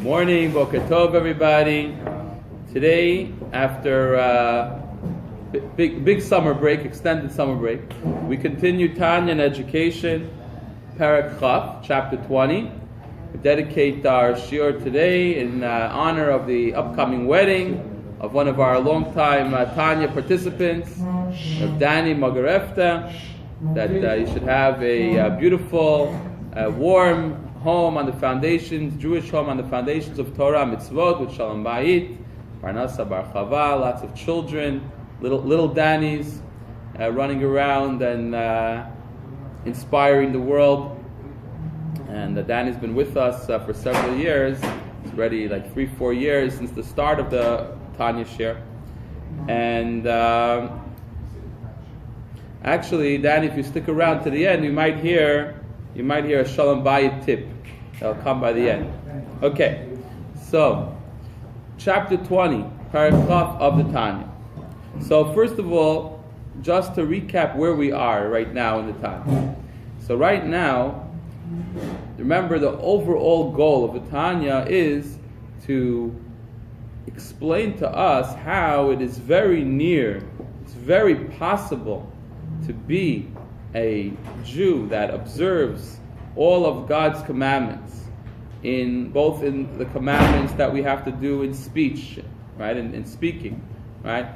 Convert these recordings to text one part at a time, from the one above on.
Morning, Boker Tov, everybody. Today, after big summer break, extended summer break, we continue Tanya and education, Parak Chaf, chapter 20. We dedicate our shiur today in honor of the upcoming wedding of one of our longtime Tanya participants, of Danny Magarefta, that you should have a beautiful, warm home on the foundations, Jewish home on the foundations of Torah, mitzvot, with shalom bayit, parnasa bar chava, lots of children, little Dannies running around and inspiring the world. And Danny's been with us for several years. It's already like 3-4 years since the start of the Tanya share. And actually, Danny, if you stick around to the end, you might hear a shalom bayit tip. That'll come by the end. Okay, so chapter 20, Parak Chaf of the Tanya. So first of all, just to recap where we are right now in the Tanya. So right now, remember the overall goal of the Tanya is to explain to us how it is very near, it's very possible to be a Jew that observes all of God's commandments, both in the commandments that we have to do in speech, right, in speaking, right,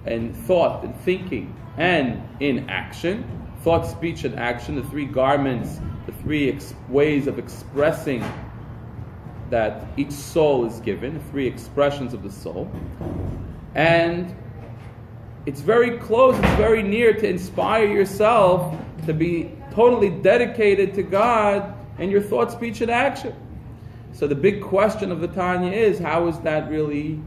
and thought and thinking, and in action, thought, speech, and action, the three garments, the three ways of expressing that each soul is given, the three expressions of the soul. And it's very close, it's very near to inspire yourself to be totally dedicated to God in your thought, speech, and action. So the big question of the Tanya is, how is that really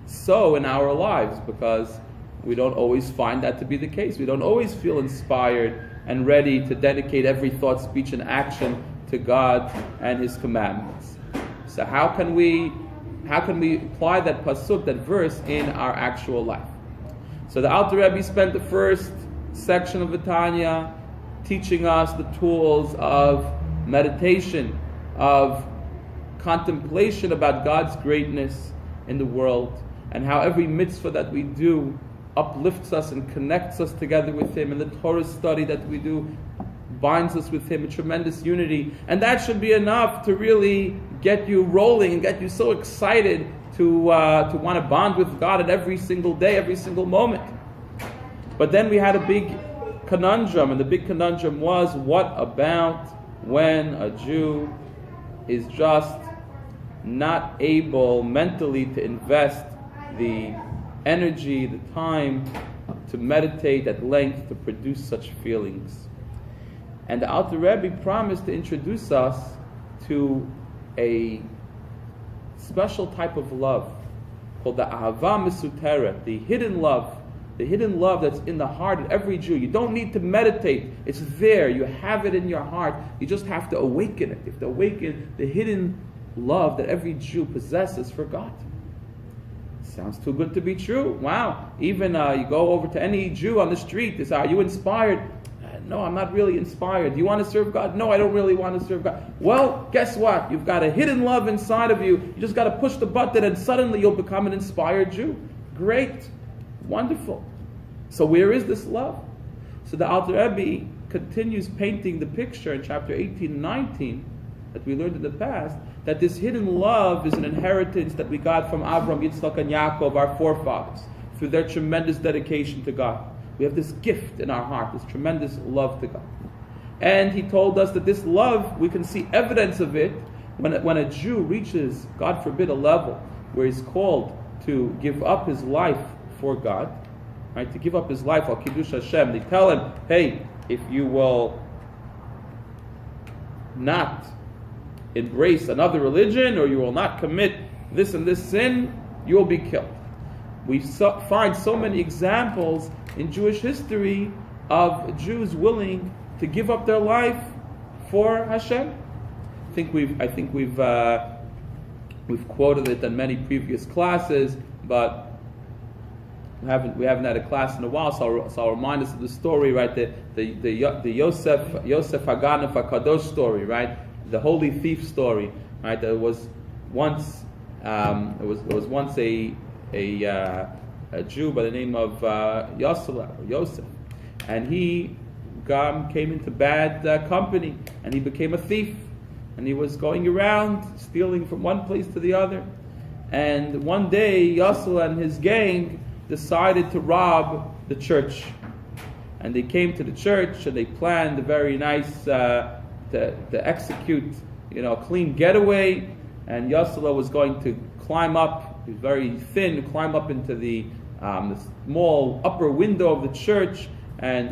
so in our lives? Because we don't always find that to be the case. We don't always feel inspired and ready to dedicate every thought, speech, and action to God and His commandments. So how can we apply that pasuk, that verse, in our actual life? So the Alter Rebbe spent the first section of the Tanya teaching us the tools of meditation, of contemplation about God's greatness in the world, and how every mitzvah that we do uplifts us and connects us together with Him, and the Torah study that we do binds us with Him in tremendous unity. And that should be enough to really get you rolling and get you so excited to want to bond with God at every single day, every single moment. But then we had a big conundrum, and the big conundrum was, what about when a Jew is just not able mentally to invest the energy, the time to meditate at length, to produce such feelings? And the Alter Rebbe promised to introduce us to a special type of love called the Ahava Mesuteret, the hidden love that's in the heart of every Jew. You don't need to meditate. It's there. You have it in your heart. You just have to awaken it. You have to awaken the hidden love that every Jew possesses for God. Sounds too good to be true. Wow. Even you go over to any Jew on the street, they say, are you inspired? No, I'm not really inspired. Do you want to serve God? No, I don't really want to serve God. Well, guess what? You've got a hidden love inside of you. You just got to push the button and suddenly you'll become an inspired Jew. Great. Wonderful. So where is this love? So the Alter Rebbe continues painting the picture in chapter 18 and 19 that we learned in the past, that this hidden love is an inheritance that we got from Abraham, Yitzchak, and Yaakov, our forefathers, through their tremendous dedication to God. We have this gift in our heart, this tremendous love to God. And he told us that this love, we can see evidence of it when a Jew reaches, God forbid, a level where he's called to give up his life for God, right? To give up his life al Kiddush Hashem. They tell him, hey, if you will not embrace another religion, or you will not commit this and this sin, you will be killed. We find so many examples in Jewish history of Jews willing to give up their life for Hashem. I think we've quoted it in many previous classes, but we haven't had a class in a while, so I'll remind us of the story, right? The Yosef Haganef HaKadosh story, right? The holy thief story, right? That was once it was once a Jew by the name of Yosef, and he came into bad company, and he became a thief, and he was going around stealing from one place to the other. And one day, Yosef and his gang decided to rob the church, and they came to the church and they planned a very nice to execute, a clean getaway. And Yosef was going to climb up, he was very thin, climb up into the small upper window of the church and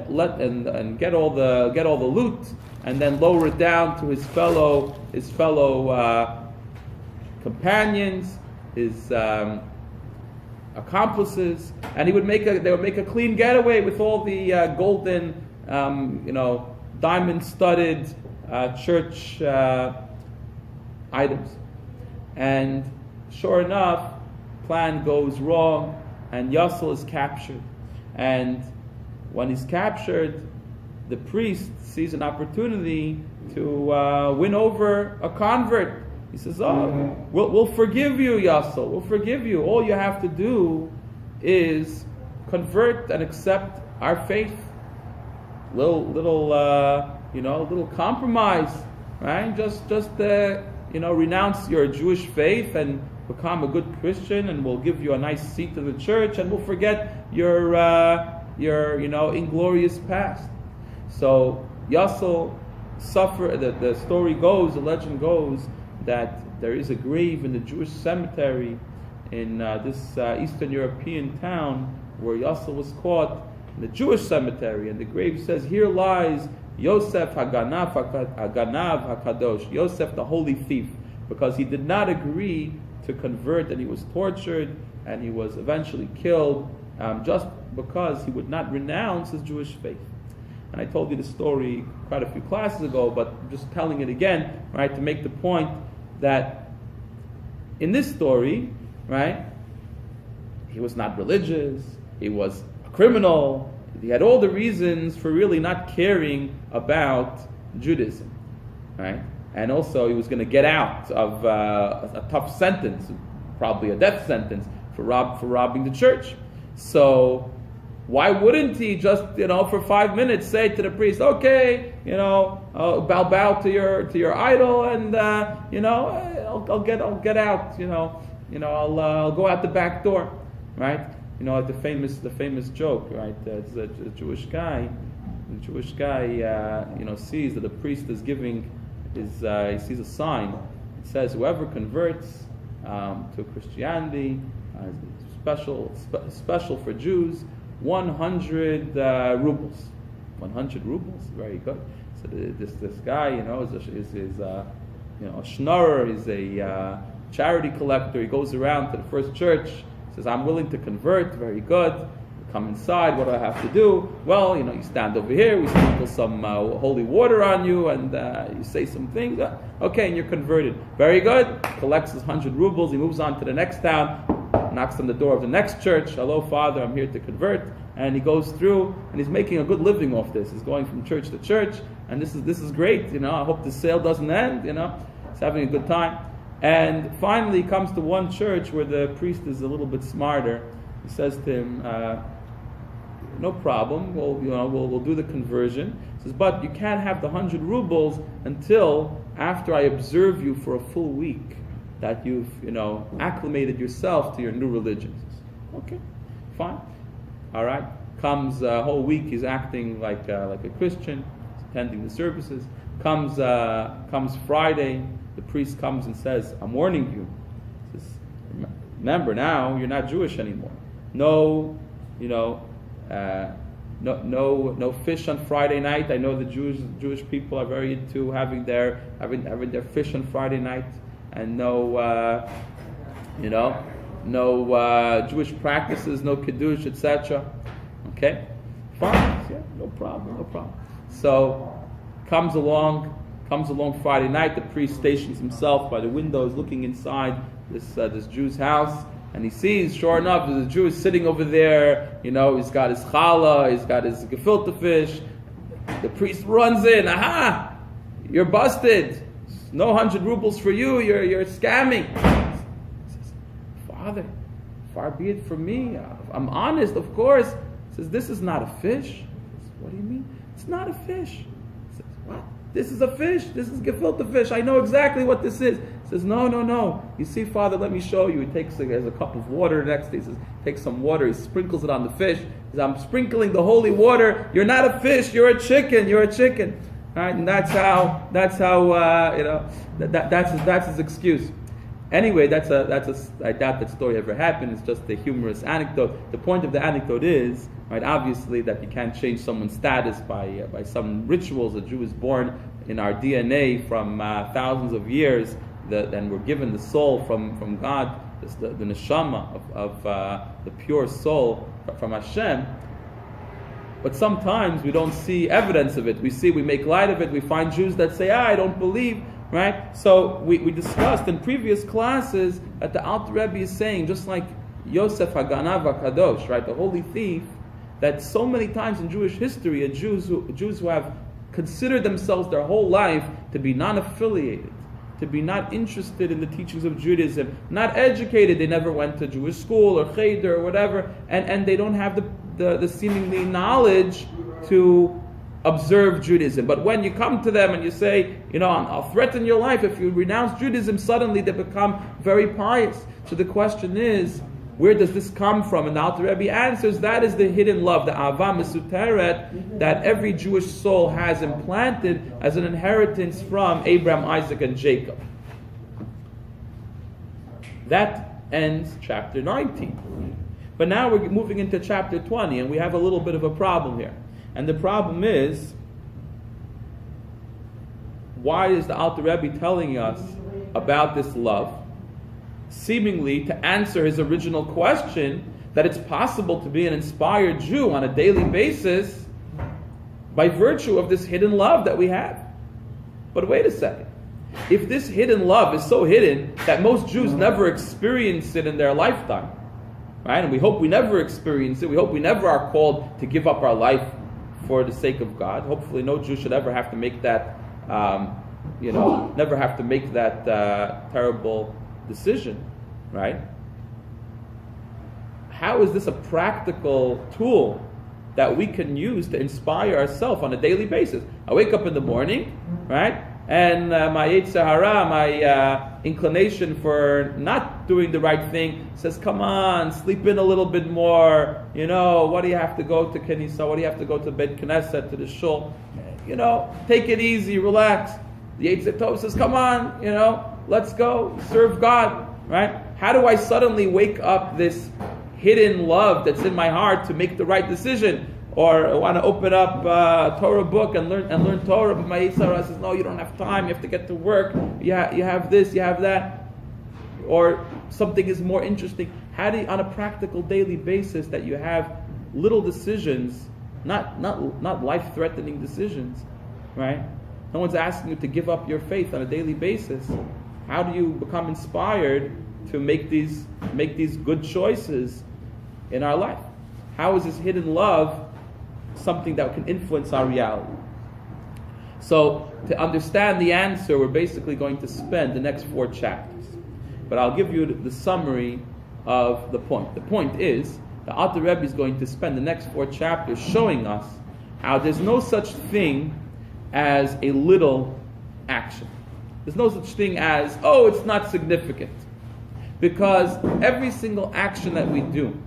get all the loot, and then lower it down to his fellow companions, his accomplices, and they would make a clean getaway with all the golden, diamond-studded church items. And sure enough, plan goes wrong, and Yosel is captured. And when he's captured, the priest sees an opportunity to win over a convert. He says, we'll forgive you, Yosel. We'll forgive you. All you have to do is convert and accept our faith. Little compromise, right? Just renounce your Jewish faith and become a good Christian, and we'll give you a nice seat in the church, and we'll forget your inglorious past. So Yosel suffered. The story goes, the legend goes, that there is a grave in the Jewish cemetery in this Eastern European town where Yosel was caught, in the Jewish cemetery, and the grave says, "Here lies Yosef Haganav Hakadosh," Yosef the holy thief, because he did not agree to convert, and he was tortured, and he was eventually killed just because he would not renounce his Jewish faith. And I told you the story quite a few classes ago, but I'm just telling it again, right, to make the point that in this story, right, he was not religious, he was a criminal, he had all the reasons for really not caring about Judaism, right? And also he was going to get out of a tough sentence, probably a death sentence, for robbing the church. So why wouldn't he just, for 5 minutes say to the priest, okay, bow to your idol, and I'll get out, I'll go out the back door, right? Like the famous joke, right? It's a Jewish guy. The Jewish guy, sees that the priest is giving he sees a sign. It says, whoever converts to Christianity, special for Jews, 100 rubles. 100 rubles, very good. So this guy, is a schnorrer, he's a charity collector. He goes around to the first church, says, I'm willing to convert, very good. Come inside, what do I have to do? Well, you stand over here, we sprinkle some holy water on you, and you say some things. Okay, and you're converted. Very good. Collects his 100 rubles, he moves on to the next town, knocks on the door of the next church. Hello, Father, I'm here to convert. And he goes through, and he's making a good living off this. He's going from church to church, and this is great. I hope the sale doesn't end. He's having a good time. And finally, he comes to one church where the priest is a little bit smarter. He says to him, no problem. We'll do the conversion. He says, but you can't have the 100 rubles until after I observe you for a full week, that you've acclimated yourself to your new religion. He says, okay, fine. All right. Comes a whole week. He's acting like a Christian. He's attending the services. Comes Friday. The priest comes and says, I'm warning you. He says, remember now, you're not Jewish anymore. No fish on Friday night. I know the Jewish people are very into having their fish on Friday night, and no Jewish practices, no kiddush, etc. Okay, fine, yeah, no problem. So comes along Friday night. The priest stations himself by the window, is looking inside this Jew's house. And he sees, sure enough, there's a Jew sitting over there. He's got his challah, he's got his gefilte fish. The priest runs in. Aha! You're busted. no 100 rubles for you, you're scamming. He says, Father, far be it from me. I'm honest, of course. He says, this is not a fish. He says, what do you mean? It's not a fish. He says, what? This is a fish. This is gefilte fish. I know exactly what this is. He says, no. You see, Father, let me show you. He takes a cup of water next to. He says, take some water. He sprinkles it on the fish. He says, I'm sprinkling the holy water. You're not a fish. You're a chicken. You're a chicken. All right, and that's his excuse. Anyway, I doubt that story ever happened. It's just a humorous anecdote. The point of the anecdote is, right, obviously, that you can't change someone's status by some rituals. A Jew is born in our DNA from thousands of years, and we're given the soul from God, the neshama of the pure soul from Hashem. But sometimes we don't see evidence of it. We make light of it. We find Jews that say, I don't believe. Right? So we discussed in previous classes that the Alter Rebbe is saying, just like Yosef HaGanav HaKadosh, right, the holy thief, that so many times in Jewish history, Jews who have considered themselves their whole life to be non-affiliated, to be not interested in the teachings of Judaism, not educated, they never went to Jewish school or cheder or whatever, and they don't have the seemingly knowledge to observe Judaism. But when you come to them and you say, I'll threaten your life if you renounce Judaism, suddenly they become very pious. So the question is, where does this come from? And the Alter Rebbe answers, that is the hidden love, the Ava Mesuteret, that every Jewish soul has implanted as an inheritance from Abraham, Isaac, and Jacob. That ends chapter 19. But now we're moving into chapter 20, and we have a little bit of a problem here. And the problem is, why is the Alter Rebbe telling us about this love? Seemingly to answer his original question, that it's possible to be an inspired Jew on a daily basis by virtue of this hidden love that we have. But wait a second. If this hidden love is so hidden that most Jews never experience it in their lifetime, right? And we hope we never experience it. We hope we never are called to give up our life for the sake of God. Hopefully no Jew should ever have to make that, terrible decision, right? How is this a practical tool that we can use to inspire ourselves on a daily basis? I wake up in the morning, right? And my Yetzer Hara, my inclination for not doing the right thing, says, come on, sleep in a little bit more. What do you have to go to Kenisa? What do you have to go to Beit Knesset, to the shul? Take it easy, relax. The Yetzer Tov says, come on, let's go, serve God, right? How do I suddenly wake up this hidden love that's in my heart to make the right decision? Or I want to open up a Torah book and learn Torah, but my Yetzer Hara says, no, you don't have time, you have to get to work, you have this, you have that. Or something is more interesting. How do you, on a practical daily basis, that you have little decisions, not life-threatening decisions, right? No one's asking you to give up your faith on a daily basis. How do you become inspired to make these good choices in our life? How is this hidden love something that can influence our reality? So, to understand the answer, we're basically going to spend the next 4 chapters. But I'll give you the summary of the point. The point is, the Alter Rebbe is going to spend the next 4 chapters showing us how there's no such thing as a little action. There's no such thing as, it's not significant. Because every single action that we do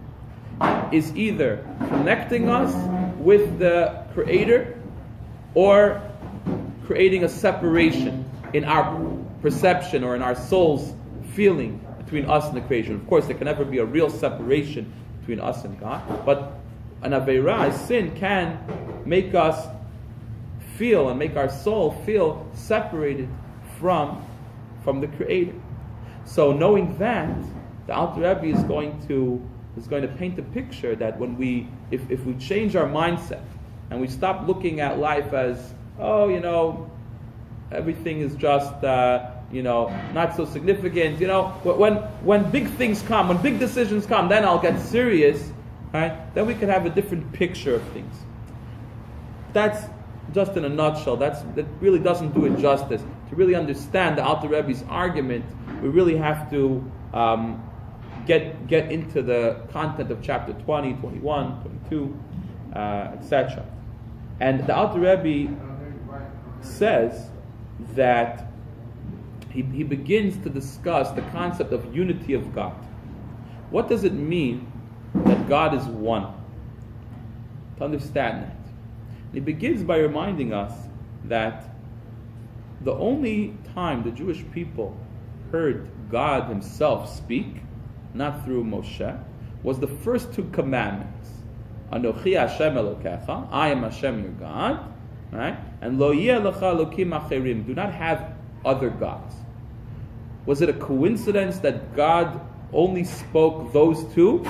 is either connecting us with the Creator or creating a separation in our perception or in our soul's feeling between us and the creation. Of course, there can never be a real separation between us and God, but an Aveirah, a sin, can make us feel and make our soul feel separated from the Creator. So knowing that, the Alter Rebbe is going to paint a picture that when if we change our mindset and we stop looking at life as, everything is just, not so significant. When big things come, when big decisions come, then I'll get serious, right? Then we can have a different picture of things. That's just in a nutshell. That really doesn't do it justice. To really understand the Alter Rebbe's argument, we really have to get into the content of chapter 20, 21, 22, etc. And the Alter Rebbe says that he begins to discuss the concept of unity of God. What does it mean that God is one? To understand that. He begins by reminding us that the only time the Jewish people heard God himself speak, not through Moshe, was the first two commandments. Anochi Hashem Elokecha, I am Hashem your God, right? And Lo yeh lecha elokim acherim, do not have other gods. Was it a coincidence that God only spoke those two?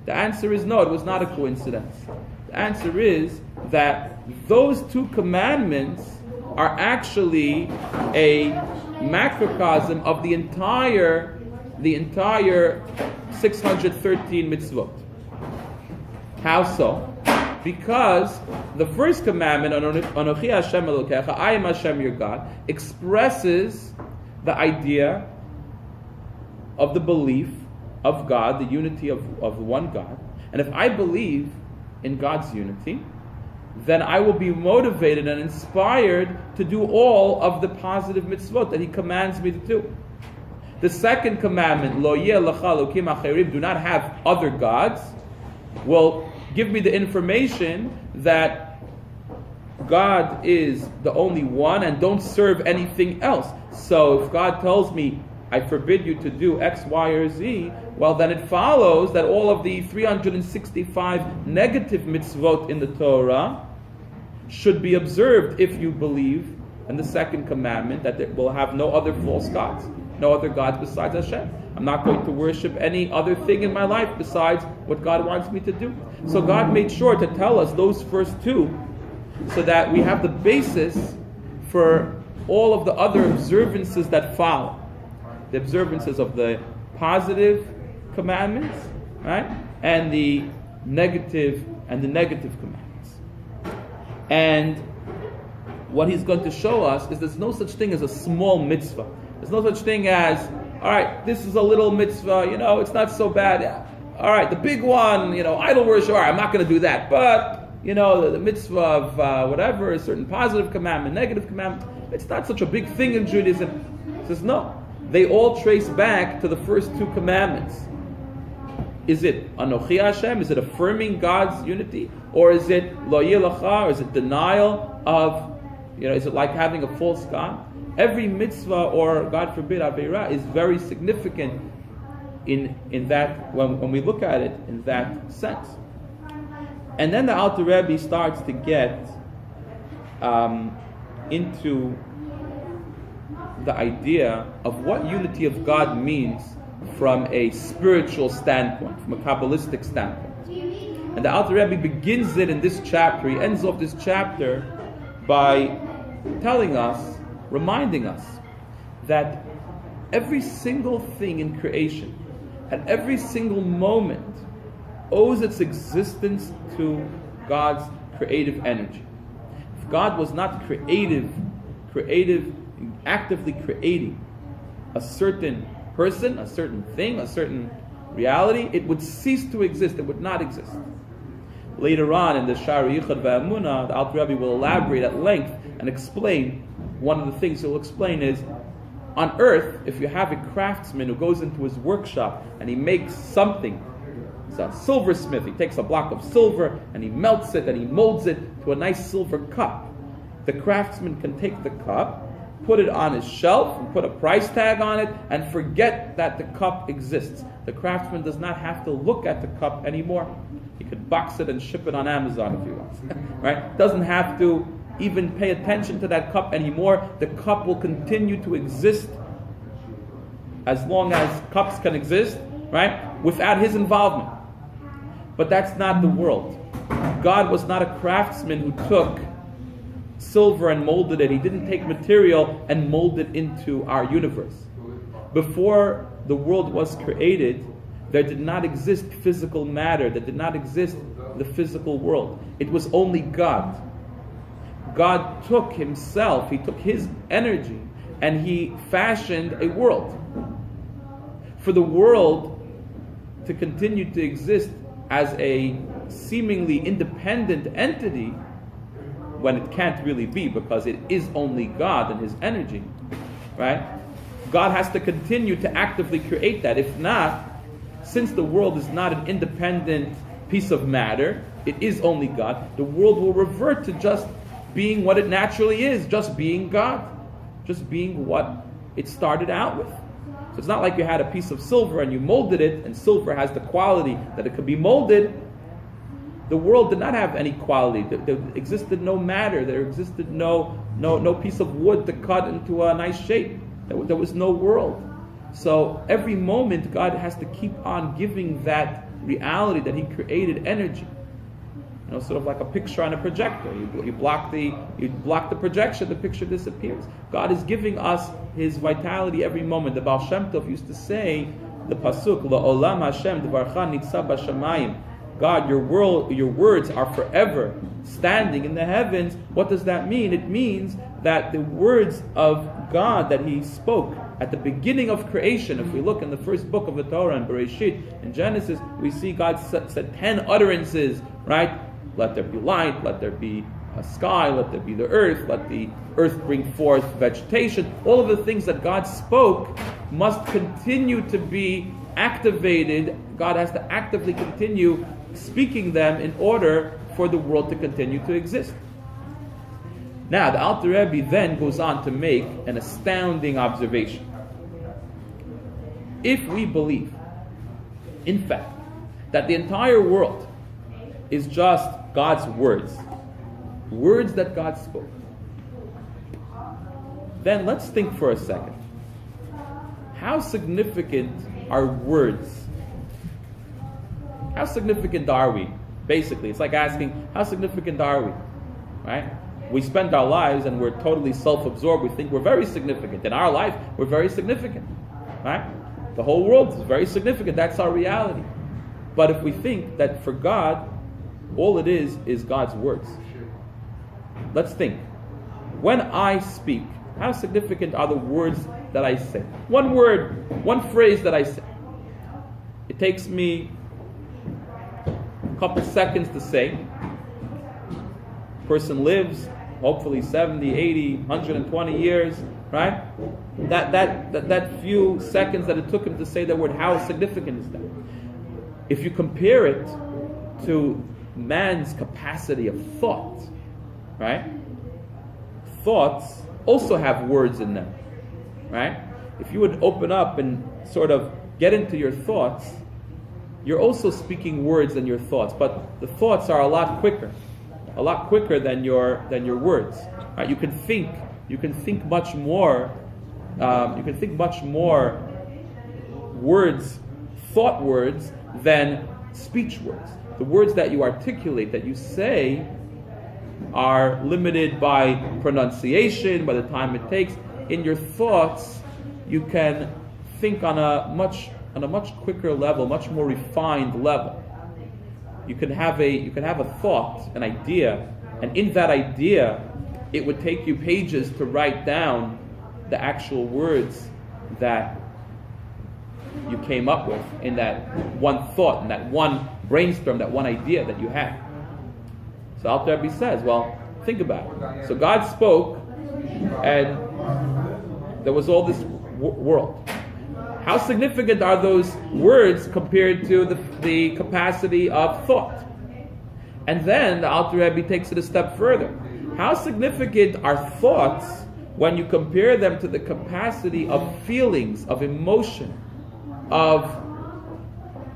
The answer is no, it was not a coincidence. The answer is that those two commandments are actually a macrocosm of the entire 613 mitzvot. How so? Because the first commandment, Anochi Hashem Elokecha, I am Hashem your God, expresses the idea of the belief of God, the unity of one God. And if I believe in God's unity, then I will be motivated and inspired to do all of the positive mitzvot that He commands me to do. The second commandment, Lo yeh lecha elokim acherim, do not have other gods, will give me the information that God is the only one and don't serve anything else. So if God tells me, I forbid you to do X, Y, or Z, well then it follows that all of the 365 negative mitzvot in the Torah should be observed if you believe in the second commandment that there will have no other false gods, no other gods besides Hashem. I'm not going to worship any other thing in my life besides what God wants me to do. So God made sure to tell us those first two so that we have the basis for all of the other observances that follow. The observances of the positive commandments, right? And the negative commandments. And what he's going to show us is there's no such thing as a small mitzvah. There's no such thing as, all right, this is a little mitzvah, it's not so bad. All right, the big one, idol worship, all right, I'm not going to do that. But, the mitzvah of whatever, a certain positive commandment, negative commandment, it's not such a big thing in Judaism. He says, no. They all trace back to the first two commandments. Is it Anochi Hashem? Is it affirming God's unity? Or is it Lo yeh lecha? Or is it denial of, is it like having a false God? Every mitzvah, or God forbid, Aveirah, is very significant in that, when we look at it in that sense. And then the Alter Rebbe starts to get into the idea of what unity of God means from a spiritual standpoint, from a Kabbalistic standpoint. And the Alter Rebbe begins it in this chapter. He ends off this chapter by telling us, reminding us, that every single thing in creation, at every single moment, owes its existence to God's creative energy. If God was not creative, actively creating a certain person, a certain thing, a certain reality, it would cease to exist. It would not exist. Later on in the Shari Yichud Ve'amunah, the Alter Rebbe will elaborate at length and explain. One of the things he'll explain is, on earth, if you have a craftsman who goes into his workshop and he makes something, it's a silversmith, he takes a block of silver and he melts it and he molds it to a nice silver cup. The craftsman can take the cup, put it on his shelf, and put a price tag on it, and forget that the cup exists. The craftsman does not have to look at the cup anymore. He could box it and ship it on Amazon if he wants. Right? Doesn't have to even pay attention to that cup anymore. The cup will continue to exist as long as cups can exist, right? Without his involvement. But that's not the world. God was not a craftsman who took silver and molded it. He didn't take material and mold it into our universe. Before the world was created, there did not exist physical matter. There did not exist the physical world. It was only God. God took himself, he took his energy, and he fashioned a world. For the world to continue to exist as a seemingly independent entity, when it can't really be, because it is only God and his energy, right? God has to continue to actively create that. If not, since the world is not an independent piece of matter, it is only God, the world will revert to just being what it naturally is, just being God, just being what it started out with. So it's not like you had a piece of silver and you molded it, and silver has the quality that it could be molded. The world did not have any quality. There existed no matter. There existed no piece of wood to cut into a nice shape. There was no world. So every moment God has to keep on giving that reality that he created energy. Sort of like a picture on a projector. You block the projection, the picture disappears. God is giving us his vitality every moment. The Baal Shem Tov used to say, the pasuk, La'olam Hashem dvarcha nitzah b'shamayim. God, your words are forever standing in the heavens. What does that mean? It means that the words of God that he spoke at the beginning of creation, if we look in the first book of the Torah, in Bereshit, in Genesis, we see God said 10 utterances, right? Let there be light, let there be a sky, let there be the earth, let the earth bring forth vegetation. All of the things that God spoke must continue to be activated. God has to actively continue speaking them in order for the world to continue to exist. Now, the Alter Rebbe then goes on to make an astounding observation. If we believe, in fact, that the entire world is just God's words that God spoke, then let's think for a second. How significant are words? How significant are we? Basically, it's like asking, how significant are we? Right? We spend our lives and we're totally self-absorbed. We think we're very significant. In our life, we're very significant. Right? The whole world is very significant. That's our reality. But if we think that for God, all it is God's words. Let's think. When I speak, how significant are the words that I say? One word, one phrase that I say. It takes me a couple seconds to say. Person lives, hopefully 70, 80, 120 years, right? That few seconds that it took him to say that word, how significant is that? If you compare it to man's capacity of thought, right? Thoughts also have words in them, right? If you would open up and sort of get into your thoughts, you're also speaking words than your thoughts, but the thoughts are a lot quicker than your words. Right? You can think much more. You can think much more words, thought words, than speech words. The words that you articulate, that you say, are limited by pronunciation, by the time it takes. In your thoughts, you can think on a much quicker level, much more refined level. You can have a thought, an idea, and in that idea, it would take you pages to write down the actual words that you came up with in that one thought, in that one brainstorm, that one idea that you had. So Alter Rebbe says, well, think about it. So God spoke, and there was all this world. How significant are those words compared to the capacity of thought? And then the Alter Rebbe takes it a step further. How significant are thoughts when you compare them to the capacity of feelings, of emotion, of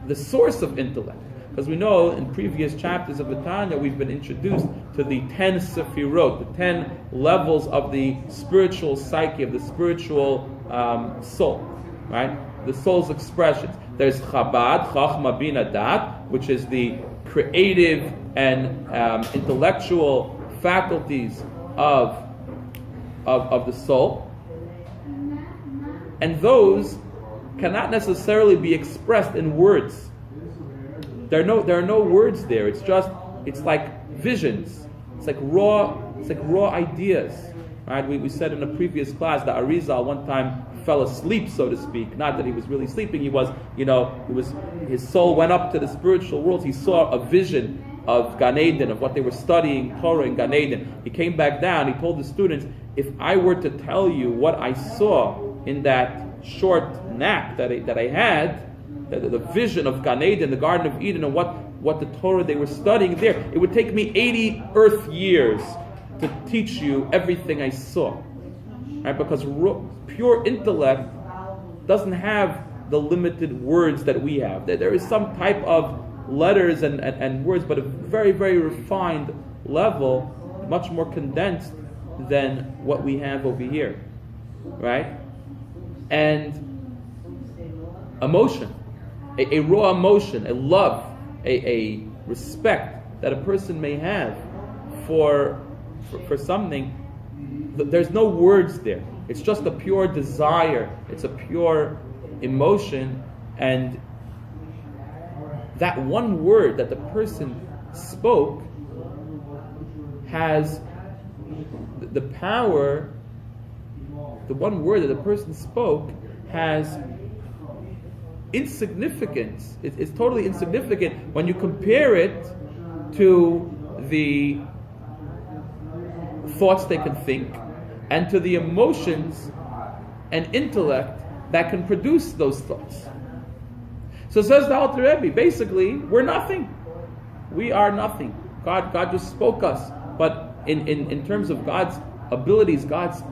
the source of intellect? Because we know in previous chapters of the Tanya, we've been introduced to the 10 sefirot, the 10 levels of the spiritual psyche, of the spiritual soul, right? The soul's expressions. There's Chabad, Chachma, Bina, Dat, which is the creative and intellectual faculties of the soul. And those cannot necessarily be expressed in words. There are no words there. It's like visions. It's like raw It's like raw ideas. Right? We said in a previous class that Arizal one time fell asleep, so to speak. Not that he was really sleeping. His soul went up to the spiritual world. He saw a vision of Gan Eden, of what they were studying, Torah in Gan Eden. He came back down. He told the students, if I were to tell you what I saw in that short nap that I had, the vision of Gan Eden, the Garden of Eden, and what the Torah they were studying there, it would take me 80 earth years to teach you everything I saw. Right? Because pure intellect doesn't have the limited words that we have. There is some type of letters and words, but a very, very refined level, much more condensed than what we have over here. Right? And emotion, a raw emotion, a love, a respect that a person may have for something, there's no words there. It's just a pure desire. It's a pure emotion, and that one word that the person spoke has the power. The one word that the person spoke has insignificance. It's totally insignificant when you compare it to the thoughts they can think and to the emotions and intellect that can produce those thoughts. So says the Alter Rebbe, basically, we're nothing. We are nothing. God just spoke us. But in terms of God's abilities, God's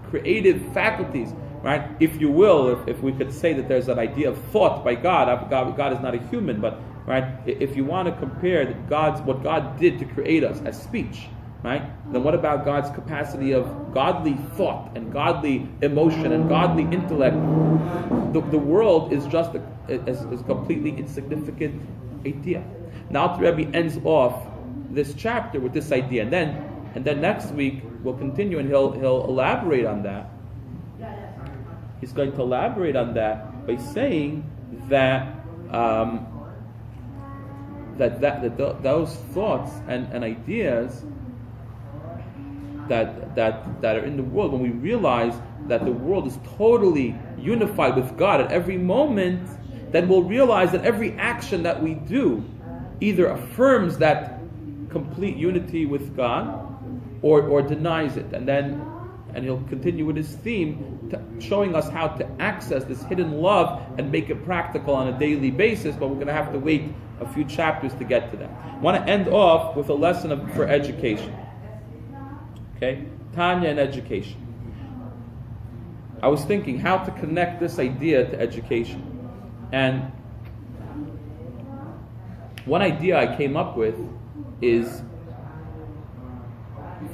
creative faculties, right? If you will, if we could say that there's an idea of thought by God. God is not a human, but right? If you want to compare what God did to create us as speech, right? Then what about God's capacity of godly thought and godly emotion and godly intellect? The world is just a completely insignificant idea. Now the Rebbe ends off this chapter with this idea, and then next week we'll continue, and he'll elaborate on that. He's going to elaborate on that by saying that those thoughts and ideas that are in the world, when we realize that the world is totally unified with God at every moment, then we'll realize that every action that we do either affirms that complete unity with God or denies it. And he'll continue with his theme, showing us how to access this hidden love and make it practical on a daily basis, but we're going to have to wait a few chapters to get to that. I want to end off with a lesson for education. Okay? Tanya and education. I was thinking how to connect this idea to education. And one idea I came up with is,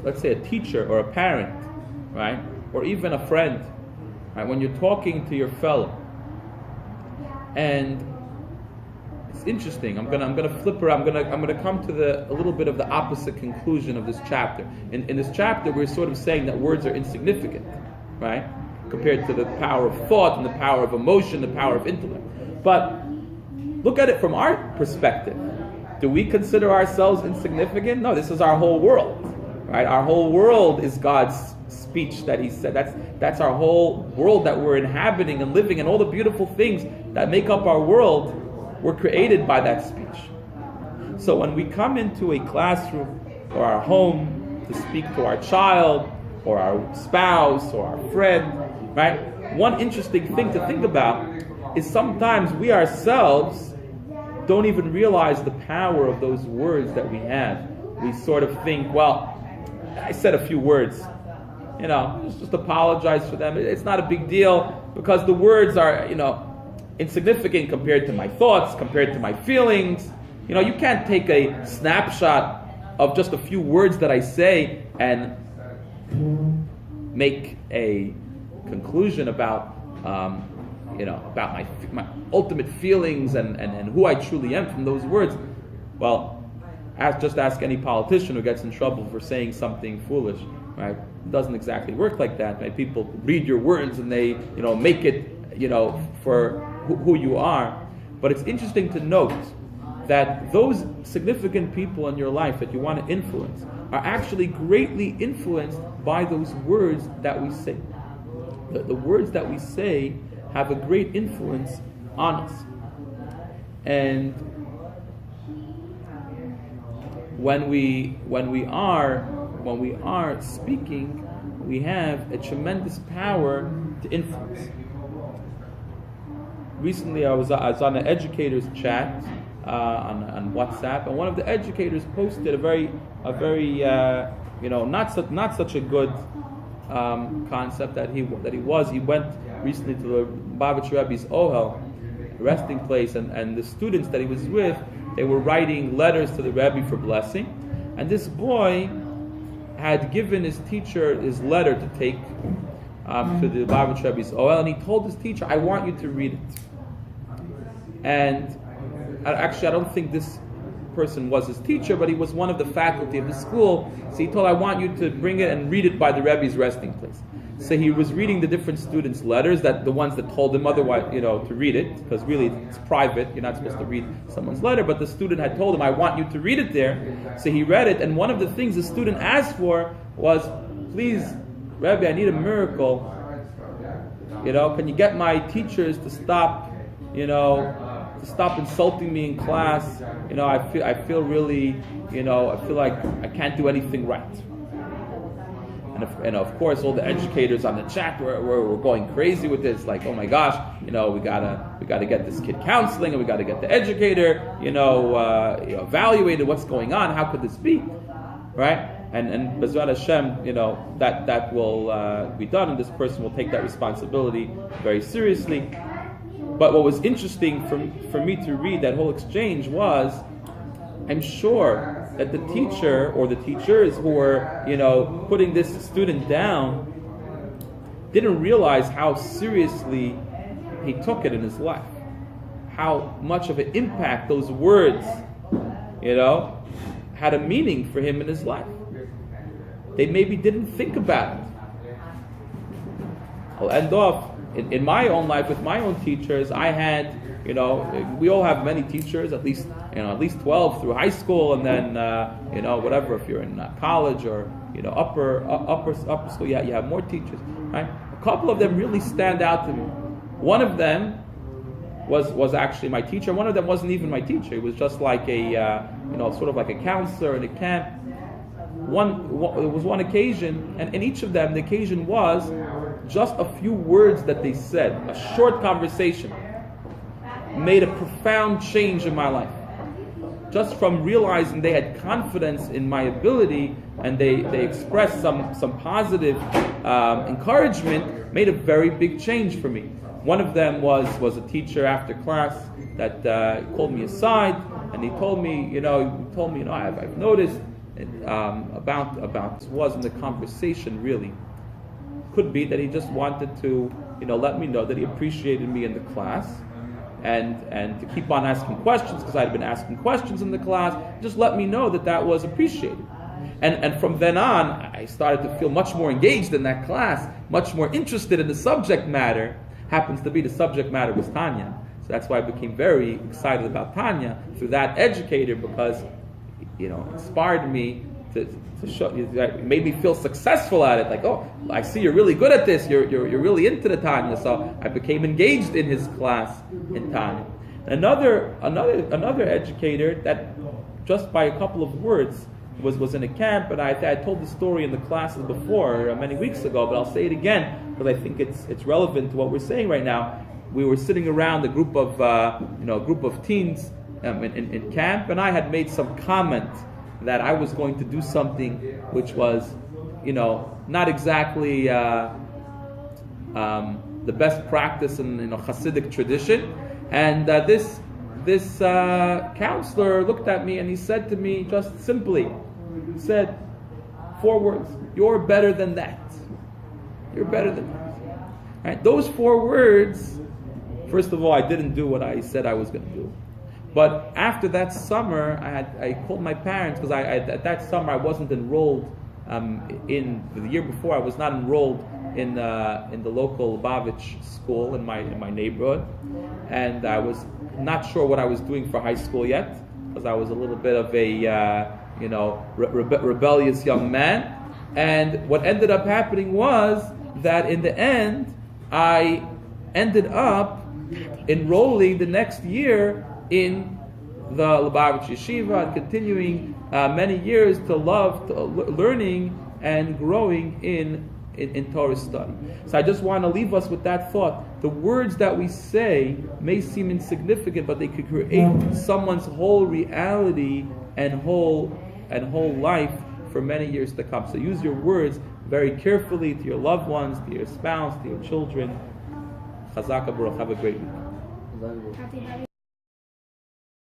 let's say a teacher or a parent, right? Or even a friend, right? When you're talking to your fellow. And it's interesting. I'm gonna flip around. I'm gonna come to a little bit of the opposite conclusion of this chapter. In this chapter, we're sort of saying that words are insignificant, right? Compared to the power of thought and the power of emotion, the power of intellect. But look at it from our perspective. Do we consider ourselves insignificant? No, this is our whole world, right? Our whole world is God's speech that He said. That's our whole world that we're inhabiting and living, and all the beautiful things that make up our world were created by that speech. So when we come into a classroom or our home to speak to our child or our spouse or our friend, right? One interesting thing to think about is sometimes we ourselves don't even realize the power of those words that we have. We sort of think, well, I said a few words, just apologize for them. It's not a big deal because the words are, insignificant compared to my thoughts, compared to my feelings. You can't take a snapshot of just a few words that I say and make a conclusion about my ultimate feelings and who I truly am from those words. Well, just ask any politician who gets in trouble for saying something foolish, right? It doesn't exactly work like that, right? People read your words and they, make it, for who you are. But it's interesting to note that those significant people in your life that you want to influence are actually greatly influenced by those words that we say. The words that we say have a great influence on us. And when we are speaking, we have a tremendous power to influence. Recently, I was on an educator's chat on WhatsApp, and one of the educators posted a very not such a good concept that he went recently to the Lubavitch Rebbe's Ohel resting place, and the students that he was with, they were writing letters to the Rebbe for blessing, and this boy had given his teacher his letter to take to the Lubavitch Rebbe's Ohel, and he told his teacher, "I want you to read it." And actually, I don't think this person was his teacher, but he was one of the faculty of the school. So he told, "I want you to bring it and read it by the Rebbe's resting place." So he was reading the different students' letters, that the ones that told him otherwise, to read it, because really it's private. You're not supposed to read someone's letter, but the student had told him, "I want you to read it there." So he read it, and one of the things the student asked for was, "Please, Rebbe, I need a miracle. Can you get my teachers to stop, stop insulting me in class? I feel really, I feel like I can't do anything right." And of course, all the educators on the chat were going crazy with this, like, "Oh my gosh, we gotta get this kid counseling, and we gotta get the educator, evaluated. What's going on? How could this be, right?" And B'ezrat Hashem, that will be done, and this person will take that responsibility very seriously. But what was interesting for me to read that whole exchange was, I'm sure that the teacher or the teachers who were, putting this student down didn't realize how seriously he took it in his life. How much of an impact those words, had a meaning for him in his life. They maybe didn't think about it. I'll end off in my own life with my own teachers. I had, we all have many teachers, at least 12 through high school, and then whatever, if you're in college or upper school, you have more teachers, right? A couple of them really stand out to me. One of them was actually my teacher. One of them wasn't even my teacher. He was just like a sort of like a counselor in a camp. There was one occasion, and in each of them, the occasion was just a few words that they said, a short conversation, made a profound change in my life. Just from realizing they had confidence in my ability, and they expressed some positive encouragement, made a very big change for me. One of them was a teacher after class that called me aside, and he told me, I've noticed about was in the conversation really. Could be that he just wanted to, let me know that he appreciated me in the class, and to keep on asking questions, because I'd been asking questions in the class. Just let me know that was appreciated. And from then on, I started to feel much more engaged in that class, much more interested in the subject matter. Happens to be the subject matter was Tanya. So that's why I became very excited about Tanya through that educator, because inspired me to show, made me feel successful at it. Like, oh, I see you're really good at this. You're really into the Tanya. So I became engaged in his class in Tanya. Another educator that just by a couple of words was in a camp, and I told the story in the classes before many weeks ago, but I'll say it again because I think it's relevant to what we're saying right now. We were sitting around a group of teens in camp, and I had made some comment that I was going to do something which was, not exactly the best practice in Hasidic tradition. And this counselor looked at me and he said to me just simply, he said 4 words: "You're better than that. You're better than that." Right? Those 4 words. First of all, I didn't do what I said I was going to do. But after that summer, I called my parents, because at that summer I wasn't enrolled in the year before. I was not enrolled in the local Lubavitch school in my neighborhood, and I was not sure what I was doing for high school yet. because I was a little bit of a rebellious young man. And what ended up happening was that in the end, I ended up enrolling the next year in the Lubavitch Yeshiva and continuing many years to love learning and growing in Torah study. So I just want to leave us with that thought. The words that we say may seem insignificant, but they could create someone's whole reality and whole life for many years to come. So use your words very carefully to your loved ones, to your spouse, to your children. Chazaka Baruch. Have a great week.